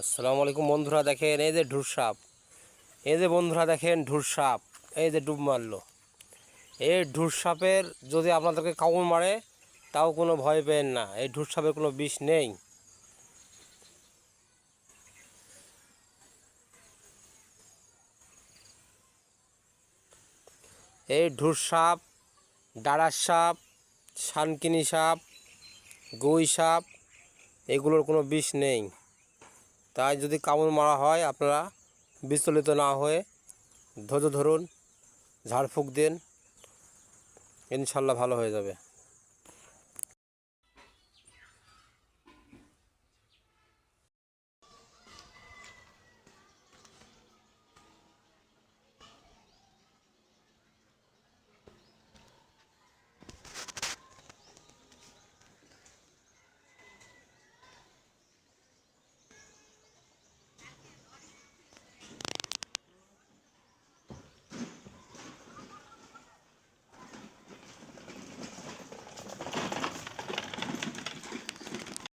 আসসালামু আলাইকুম বন্ধুরা, দেখেন এই যে ঢুর সাপ, এই যে বন্ধুরা দেখেন ঢুর সাপ, এই যে ডুব মারলো। এই ঢুর সাপের যদি আপনাদেরকে কামড় মারে তাও কোনো ভয় পেন না, এই ঢুর সাপের কোনো বিষ নেই। এই ঢুর সাপ, ডাড়ার সাপ, শানকিনি সাপ, গুই সাপ, এগুলোর কোনো বিষ নেই। তাই যদি কামড় মারা হয় আপনারা বিচলিত না হয়ে ধৈর্য ধরুন, ঝাড়ফুঁক দিন, ইনশাল্লাহ ভালো হয়ে যাবে।